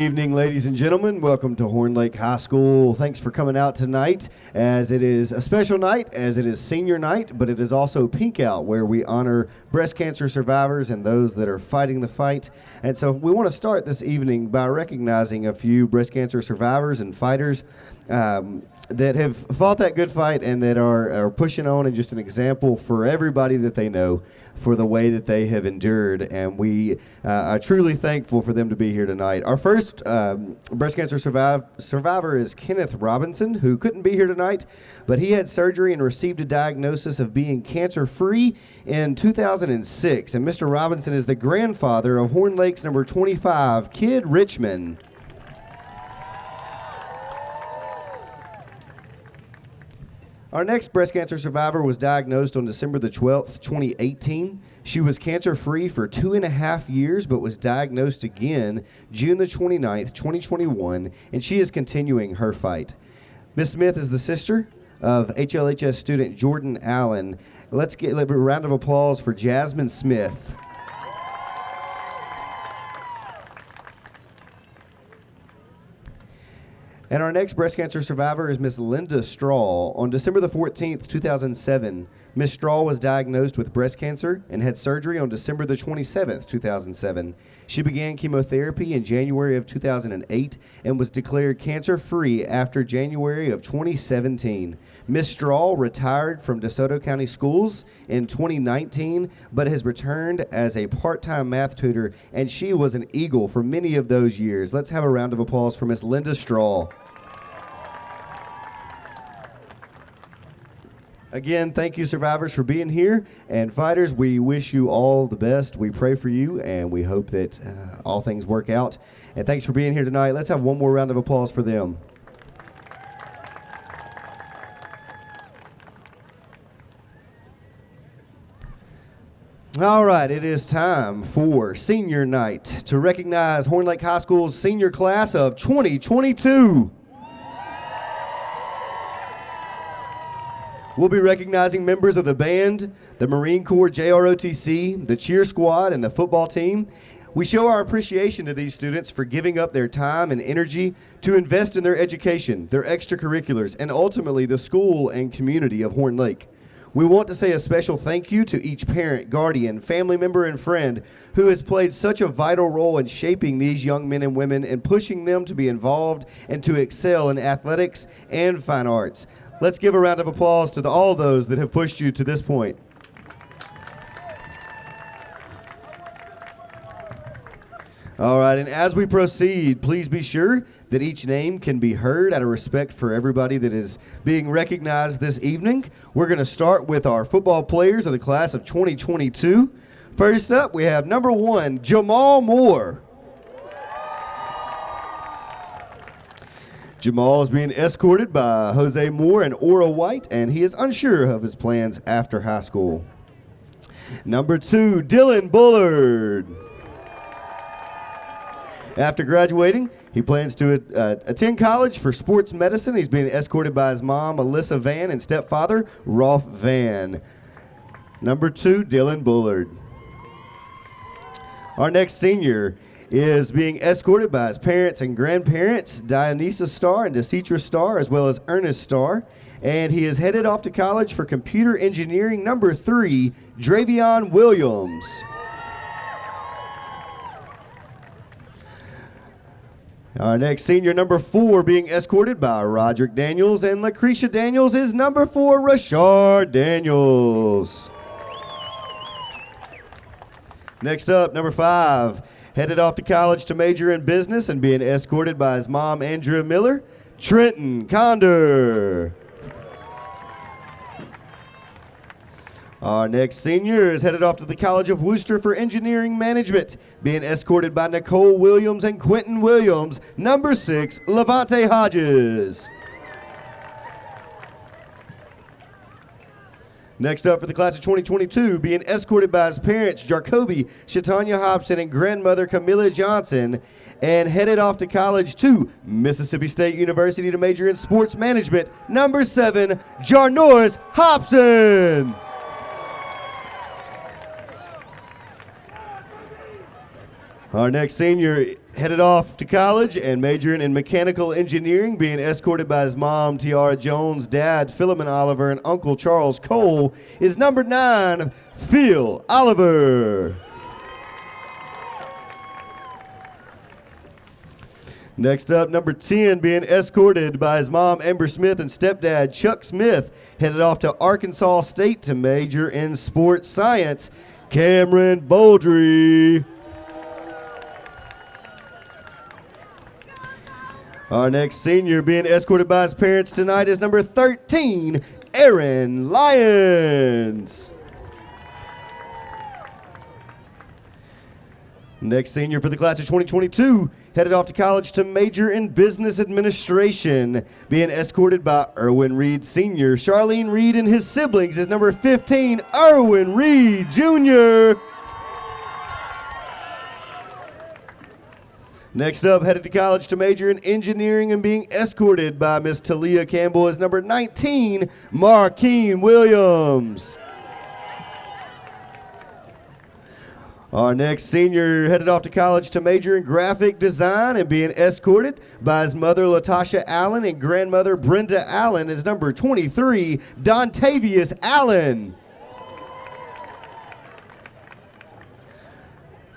Evening, ladies and gentlemen. Welcome to Horn Lake High School. Thanks for coming out tonight, as it is a special night, as it is senior night, but it is also Pink Out, where we honor breast cancer survivors and those that are fighting the fight. And so we want to start this evening by recognizing a few breast cancer survivors and fighters that have fought that good fight and that are pushing on, and just an example for everybody that they know for the way that they have endured. And we are truly thankful for them to be here tonight. Our first breast cancer survivor is Kenneth Robinson, who couldn't be here tonight, but he had surgery and received a diagnosis of being cancer-free in 2006. And Mr. Robinson is the grandfather of Horn Lake's number 25, Kid Richmond. Our next breast cancer survivor was diagnosed on December the 12th, 2018. She was cancer-free for 2.5 years, but was diagnosed again June the 29th, 2021, and she is continuing her fight. Ms. Smith is the sister of HLHS student Jordan Allen. Let's give a round of applause for Jasmine Smith. And our next breast cancer survivor is Miss Linda Straw. On December the 14th, 2007, Miss Straw was diagnosed with breast cancer and had surgery on December the 27th, 2007. She began chemotherapy in January of 2008 and was declared cancer-free after January of 2017. Miss Straw retired from DeSoto County Schools in 2019, but has returned as a part-time math tutor, and she was an Eagle for many of those years. Let's have a round of applause for Miss Linda Straw. Again, thank you, survivors, for being here. And fighters, we wish you all the best. We pray for you, and we hope that all things work out. And thanks for being here tonight. Let's have one more round of applause for them. All right, it is time for senior night to recognize Horn Lake High School's senior class of 2022. We'll be recognizing members of the band, the Marine Corps JROTC, the cheer squad, and the football team. We show our appreciation to these students for giving up their time and energy to invest in their education, their extracurriculars, and ultimately the school and community of Horn Lake. We want to say a special thank you to each parent, guardian, family member, and friend who has played such a vital role in shaping these young men and women and pushing them to be involved and to excel in athletics and fine arts. Let's give a round of applause to all those that have pushed you to this point. All right, and as we proceed, please be sure that each name can be heard out of respect for everybody that is being recognized this evening. We're going to start with our football players of the class of 2022. First up, we have number 1, Jamal Moore. Jamal is being escorted by Jose Moore and Ora White, and he is unsure of his plans after high school. Number 2, Dylan Bullard. After graduating, he plans to attend college for sports medicine. He's being escorted by his mom, Alyssa Van, and stepfather, Rolf Van. Number 2, Dylan Bullard. Our next senior is being escorted by his parents and grandparents, Dionysa Starr and Decitra Starr, as well as Ernest Starr. And he is headed off to college for computer engineering. Number 3, Dravion Williams. Our next senior, number 4, being escorted by Roderick Daniels and Lucretia Daniels, is number 4, Rashard Daniels. Next up, number 5, headed off to college to major in business and being escorted by his mom, Andrea Miller, Trenton Conder. Our next senior is headed off to the College of Worcester for engineering management, being escorted by Nicole Williams and Quentin Williams. Number 6, Levante Hodges. Next up for the class of 2022, being escorted by his parents, Jacoby Shatanya Hobson and grandmother Camilla Johnson, and headed off to college to Mississippi State University to major in sports management. Number 7, Jarnoris Hobson. Our next senior headed off to college and majoring in mechanical engineering, being escorted by his mom, Tiara Jones, dad, Philemon Oliver, and uncle Charles Cole, is number 9, Phil Oliver. Next up, number 10, being escorted by his mom, Amber Smith, and stepdad, Chuck Smith, headed off to Arkansas State to major in sports science, Cameron Bouldry. Our next senior being escorted by his parents tonight is number 13, Aaron Lyons. Next senior for the class of 2022 headed off to college to major in business administration, being escorted by Erwin Reed Sr. Charlene Reed and his siblings is number 15, Erwin Reed Jr. Next up, headed to college to major in engineering and being escorted by Miss Talia Campbell is number 19, Markeen Williams. Our next senior headed off to college to major in graphic design and being escorted by his mother, Latasha Allen, and grandmother, Brenda Allen, is number 23, Dontavius Allen.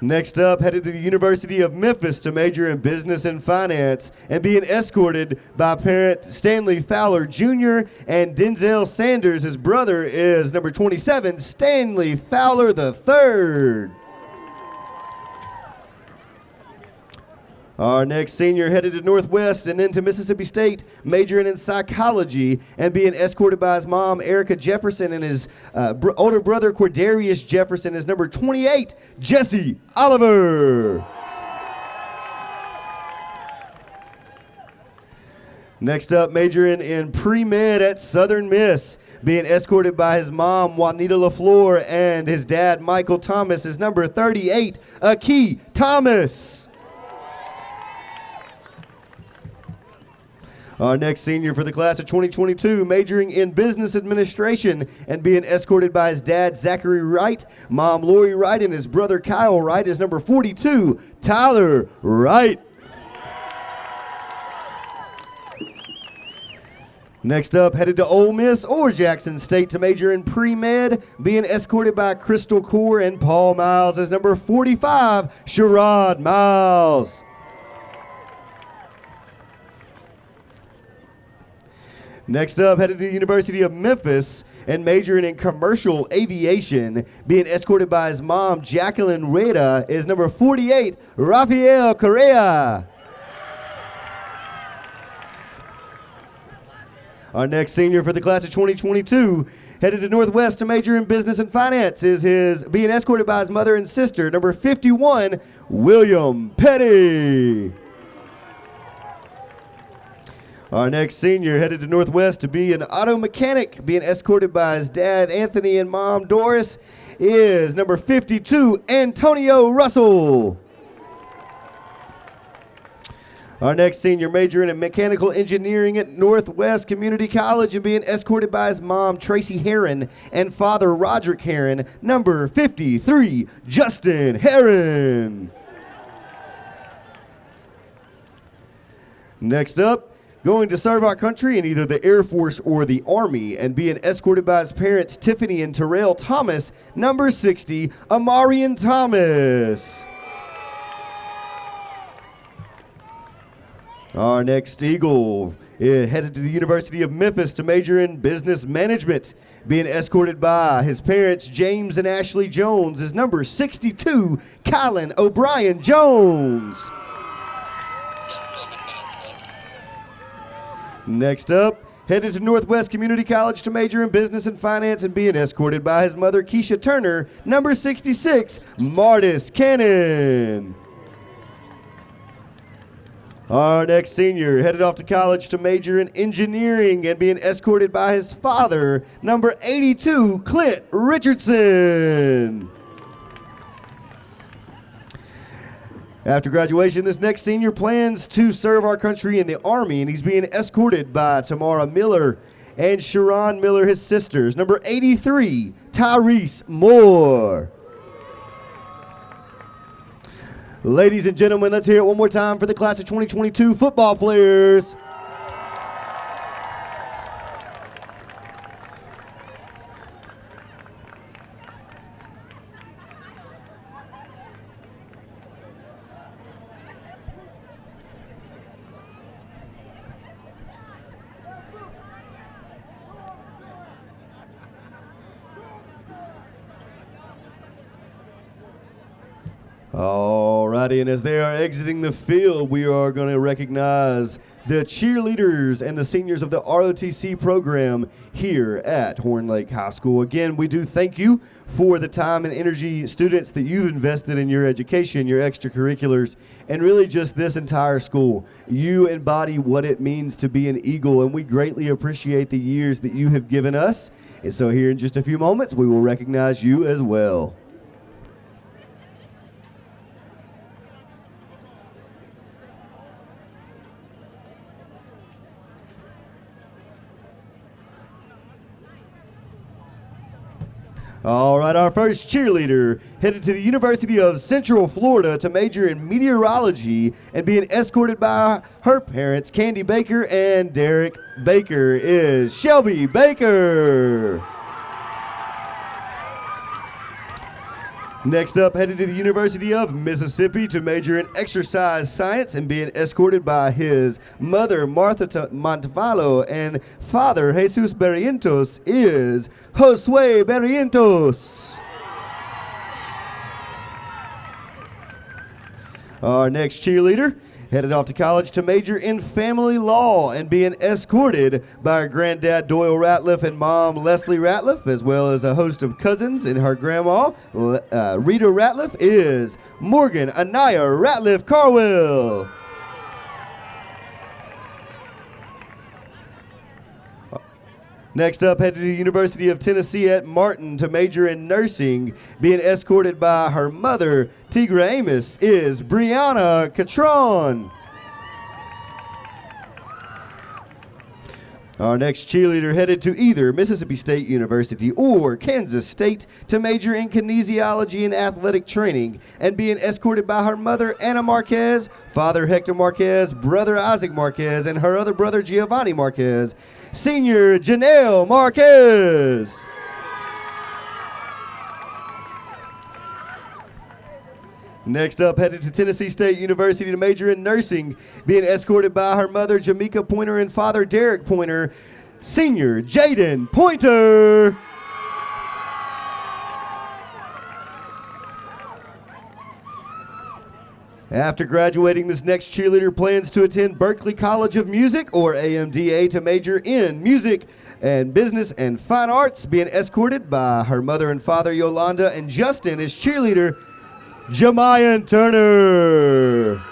Next up, headed to the University of Memphis to major in business and finance and being escorted by parent Stanley Fowler Jr. and Denzel Sanders. His brother is number 27, Stanley Fowler III. Our next senior headed to Northwest and then to Mississippi State, majoring in psychology and being escorted by his mom, Erica Jefferson, and his older brother, Cordarius Jefferson, is number 28, Jesse Oliver. Next up, majoring in pre-med at Southern Miss, being escorted by his mom, Juanita LaFleur, and his dad, Michael Thomas, is number 38, Aki Thomas. Our next senior for the class of 2022, majoring in business administration and being escorted by his dad, Zachary Wright, mom, Lori Wright, and his brother, Kyle Wright, is number 42, Tyler Wright. Next up, headed to Ole Miss or Jackson State to major in pre-med, being escorted by Crystal Core and Paul Miles, is number 45, Sherrod Miles. Next up, headed to the University of Memphis and majoring in commercial aviation, being escorted by his mom, Jacqueline Reda, is number 48, Rafael Correa. Our next senior for the class of 2022, headed to Northwest to major in business and finance, is being escorted by his mother and sister, number 51, William Petty. Our next senior headed to Northwest to be an auto mechanic, being escorted by his dad, Anthony, and mom, Doris, is number 52, Antonio Russell. Our next senior majoring in mechanical engineering at Northwest Community College and being escorted by his mom, Tracy Heron, and father, Roderick Heron, number 53, Justin Heron. Next up, going to serve our country in either the Air Force or the Army and being escorted by his parents, Tiffany and Terrell Thomas, number 60, Amarian Thomas. Our next Eagle headed to the University of Memphis to major in business management, being escorted by his parents, James and Ashley Jones, is number 62, Colin O'Brien Jones. Next up, headed to Northwest Community College to major in business and finance and being escorted by his mother, Keisha Turner, number 66, Martis Cannon. Our next senior headed off to college to major in engineering and being escorted by his father, number 82, Clint Richardson. After graduation, this next senior plans to serve our country in the Army, and he's being escorted by Tamara Miller and Sharon Miller, his sisters. Number 83, Tyrese Moore. Ladies and gentlemen, let's hear it one more time for the class of 2022 football players. Alrighty, and as they are exiting the field, we are going to recognize the cheerleaders and the seniors of the ROTC program here at Horn Lake High School. Again, we do thank you for the time and energy, students, that you've invested in your education, your extracurriculars, and really just this entire school. You embody what it means to be an Eagle, and we greatly appreciate the years that you have given us. And so here in just a few moments, we will recognize you as well. All right, our first cheerleader headed to the University of Central Florida to major in meteorology and being escorted by her parents, Candy Baker and Derek Baker, is Shelby Baker. Next up, headed to the University of Mississippi to major in exercise science and being escorted by his mother, Martha Montefalo, and father, Jesus Barrientos, is Josue Barrientos. Our next cheerleader headed off to college to major in family law and being escorted by her granddad Doyle Ratliff and mom Leslie Ratliff, as well as a host of cousins and her grandma Rita Ratliff, is Morgan Anaya Ratliff Carwell. Next up, headed to the University of Tennessee at Martin to major in nursing, being escorted by her mother, Tigra Amos, is Brianna Catron. Our next cheerleader headed to either Mississippi State University or Kansas State to major in kinesiology and athletic training and being escorted by her mother, Anna Marquez, father, Hector Marquez, brother, Isaac Marquez, and her other brother, Giovanni Marquez, senior Janelle Marquez. Next up, headed to Tennessee State University to major in nursing, being escorted by her mother, Jamaica Pointer, and father, Derek Pointer, senior Jaden Pointer. After graduating, this next cheerleader plans to attend Berklee College of Music, or AMDA, to major in music and business and fine arts, being escorted by her mother and father, Yolanda, and Justin, is cheerleader Jamayan Turner.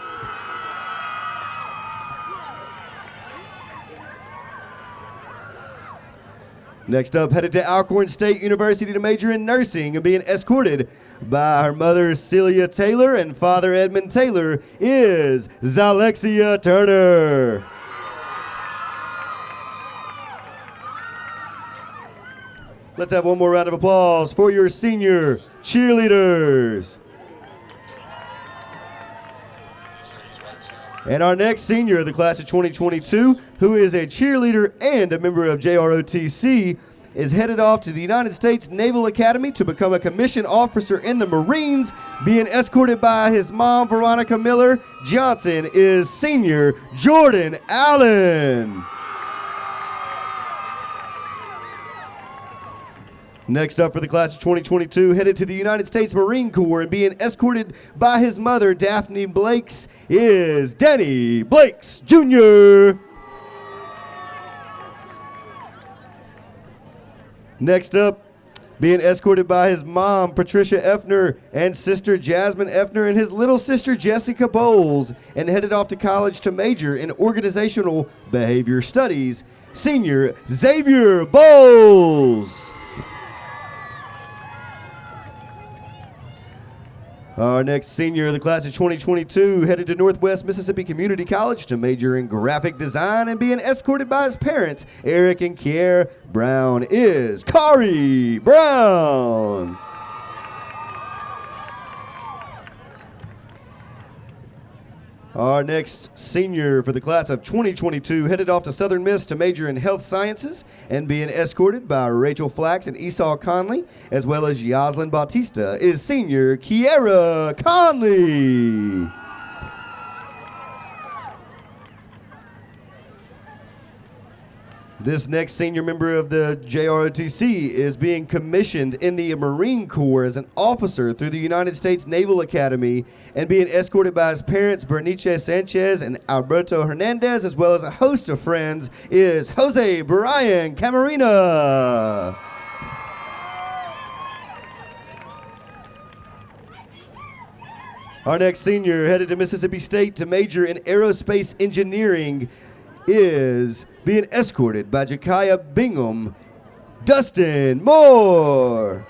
Next up, headed to Alcorn State University to major in nursing and being escorted by her mother, Celia Taylor, and father, Edmund Taylor, is Zalexia Turner. Let's have one more round of applause for your senior cheerleaders. And our next senior of the class of 2022, who is a cheerleader and a member of JROTC, is headed off to the United States Naval Academy to become a commissioned officer in the Marines, being escorted by his mom, Veronica Miller Johnson, is senior Jordan Allen. Next up for the class of 2022, headed to the United States Marine Corps and being escorted by his mother, Daphne Blakes, is Danny Blakes Jr. Next up, being escorted by his mom, Patricia Effner, and sister Jasmine Effner, and his little sister, Jessica Bowles, and headed off to college to major in organizational behavior studies, senior Xavier Bowles. Our next senior of the class of 2022 headed to Northwest Mississippi Community College to major in graphic design and being escorted by his parents, Eric and Kiera Brown, is Kari Brown. Our next senior for the class of 2022 headed off to Southern Miss to major in health sciences and being escorted by Rachel Flax and Esau Conley, as well as Yoslin Bautista, is senior Kiera Conley. This next senior member of the JROTC is being commissioned in the Marine Corps as an officer through the United States Naval Academy and being escorted by his parents, Bernice Sanchez and Alberto Hernandez, as well as a host of friends, is Jose Brian Camarina. Our next senior headed to Mississippi State to major in aerospace engineering is being escorted by Jakaya Bingham, Dustin Moore.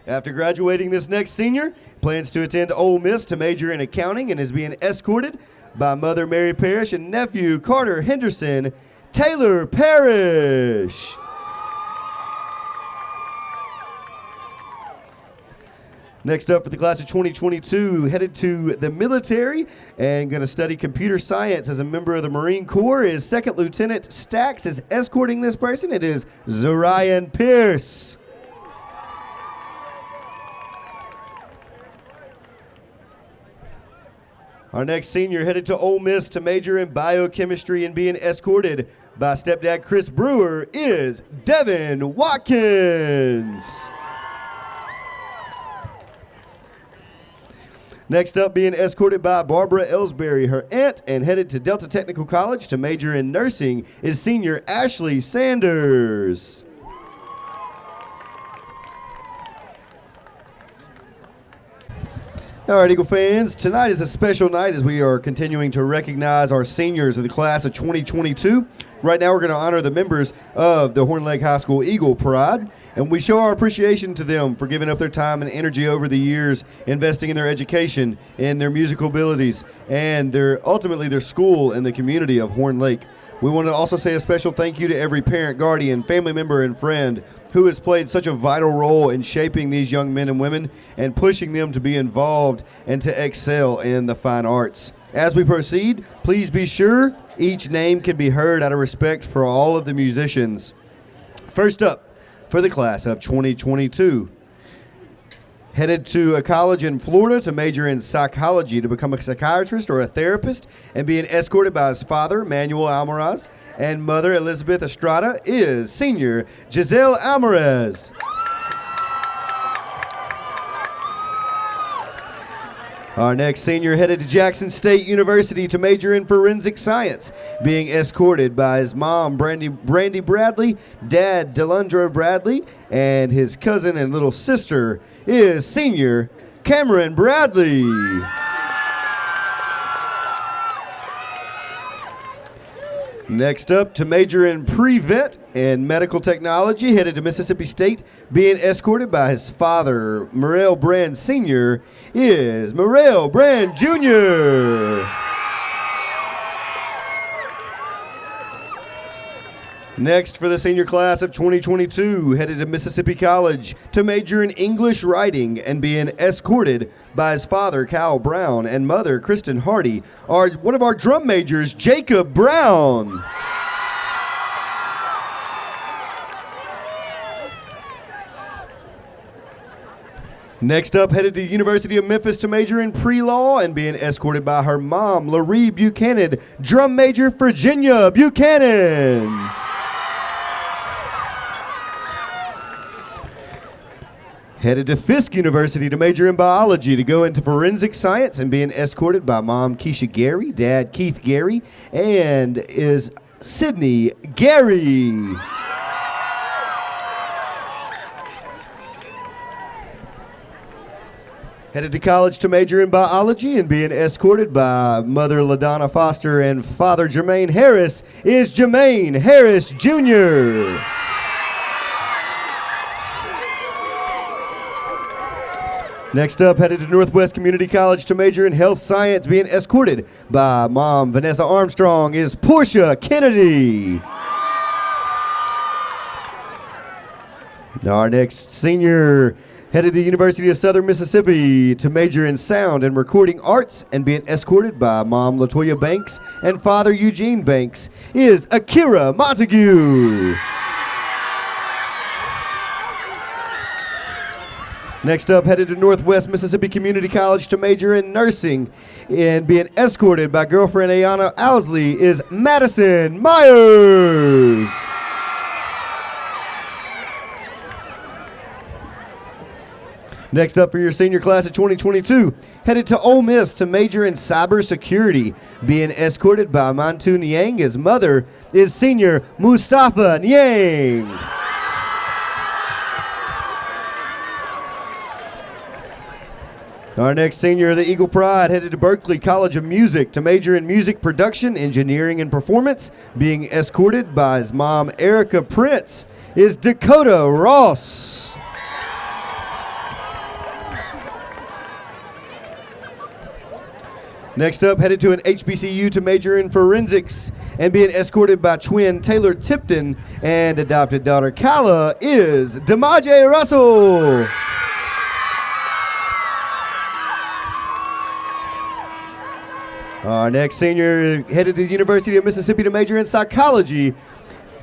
After graduating, this next senior plans to attend Ole Miss to major in accounting and is being escorted by mother Mary Parrish and nephew Carter Henderson, Taylor Parrish. Next up for the class of 2022, headed to the military and going to study computer science as a member of the Marine Corps is Second Lieutenant Stacks. Is escorting this person. It is Zorian Pierce. Our next senior headed to Ole Miss to major in biochemistry and being escorted by stepdad Chris Brewer is Devin Watkins. Next up, being escorted by Barbara Ellsbury, her aunt, and headed to Delta Technical College to major in nursing is senior Ashley Sanders. All right, Eagle fans, tonight is a special night as we are continuing to recognize our seniors of the class of 2022. Right now, we're going to honor the members of the Horn Lake High School Eagle Pride, and we show our appreciation to them for giving up their time and energy over the years, investing in their education, in their musical abilities, and ultimately their school and the community of Horn Lake. We want to also say a special thank you to every parent, guardian, family member, and friend who has played such a vital role in shaping these young men and women and pushing them to be involved and to excel in the fine arts. As we proceed, please be sure each name can be heard out of respect for all of the musicians. First up, for the class of 2022, headed to a college in Florida to major in psychology to become a psychiatrist or a therapist and being escorted by his father, Manuel Almaraz, and mother, Elizabeth Estrada, is senior Giselle Almaraz. Our next senior headed to Jackson State University to major in forensic science, being escorted by his mom, Brandy Bradley, dad, Delundra Bradley, and his cousin and little sister is senior Cameron Bradley. Next up, to major in pre-vet and medical technology, headed to Mississippi State, being escorted by his father, Morrell Brand Sr., is Morrell Brand Jr. Next, for the senior class of 2022, headed to Mississippi College to major in English writing and being escorted by his father, Kyle Brown, and mother, Kristen Hardy, are one of our drum majors, Jacob Brown. Next up, headed to the University of Memphis to major in pre-law and being escorted by her mom, Laree Buchanan, drum major, Virginia Buchanan. Headed to Fisk University to major in biology to go into forensic science and being escorted by mom Keisha Gary, dad Keith Gary, and is Sydney Gary. Headed to college to major in biology and being escorted by mother LaDonna Foster and father Jermaine Harris is Jermaine Harris Jr. Next up, headed to Northwest Community College to major in health science, being escorted by mom Vanessa Armstrong is Portia Kennedy. Our next senior headed to the University of Southern Mississippi to major in sound and recording arts and being escorted by Mom LaToya Banks and Father Eugene Banks is Akira Montague. Next up, headed to Northwest Mississippi Community College to major in nursing and being escorted by girlfriend Ayana Owsley is Madison Myers. Next up for your senior class of 2022, headed to Ole Miss to major in cybersecurity, being escorted by Mantu Nyang. His mother is senior Mustafa Nyang. Our next senior of the Eagle Pride headed to Berklee College of Music to major in music production, engineering, and performance, being escorted by his mom, Erica Prince, is Dakota Ross. Next up, headed to an HBCU to major in forensics and being escorted by twin Taylor Tipton and adopted daughter Kala is Demaje Russell. Our next senior headed to the University of Mississippi to major in psychology,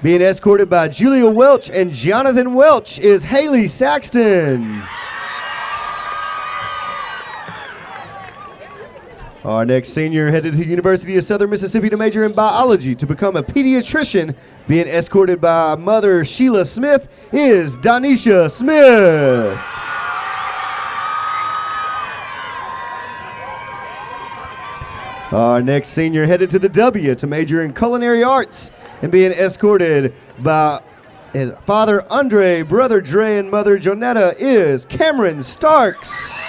being escorted by Julia Welch and Jonathan Welch is Haley Saxton. Our next senior headed to the University of Southern Mississippi to major in biology to become a pediatrician, being escorted by mother Sheila Smith is Donisha Smith. Our next senior headed to the W to major in culinary arts and being escorted by his father Andre, brother Dre, and mother Jonetta is Cameron Starks.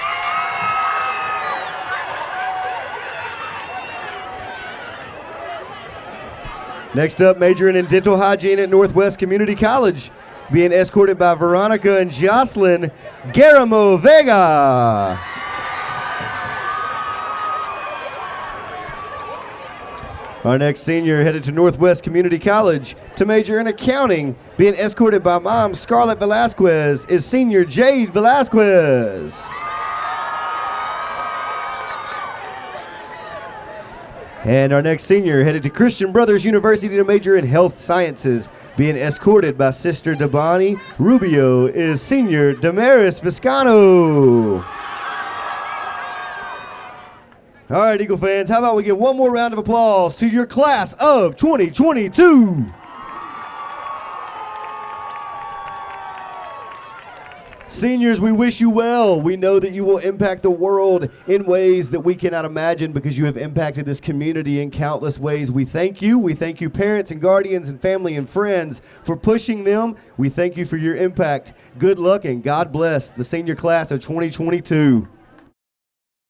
Next up, majoring in dental hygiene at Northwest Community College, being escorted by Veronica and Jocelyn Garamo Vega. Our next senior headed to Northwest Community College to major in accounting, being escorted by mom Scarlett Velasquez is senior Jade Velasquez. And our next senior headed to Christian Brothers University to major in health sciences, being escorted by sister Dabani Rubio is senior Damaris Viscano. All right, Eagle fans, how about we give one more round of applause to your class of 2022. Seniors, we wish you well. We know that you will impact the world in ways that we cannot imagine because you have impacted this community in countless ways. We thank you. We thank you, parents and guardians and family and friends, for pushing them. We thank you for your impact. Good luck and God bless the senior class of 2022.